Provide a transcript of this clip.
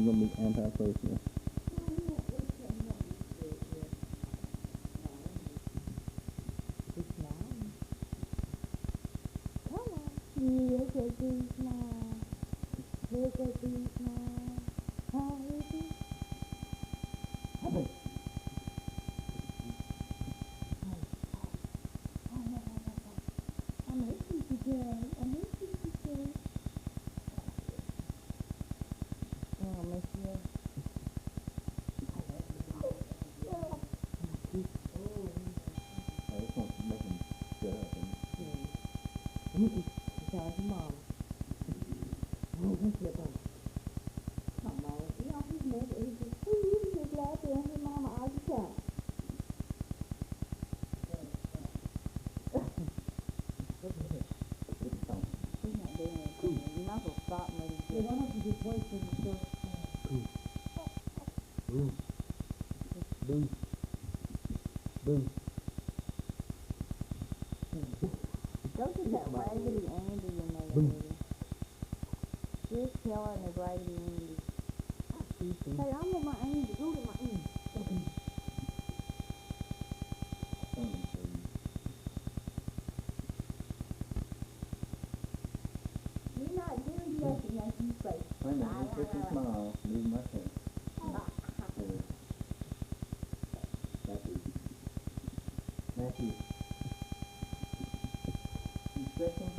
you're gonna be antisocial. Look at these smile. Look at these smile. How is it? I miss you today. I miss you today. Oh, I miss you. I just want to make him shut up. Tell his mom. Come on, you know he's mad. He's just laughing at his mama all the time. He's not doing anything. You're not gonna stop him. Why don't you just wait for the stuff? Boo. Boo. Boo. Go to that Raggedy Andy in there, lady. Just tell her the Raggedy Andy. Hey, I'm with my Andy. Go to my Andy. You're not doing nothing like you say. Wait a minute, just fix and smile. Move my head. Matthew. Matthew. You stretching?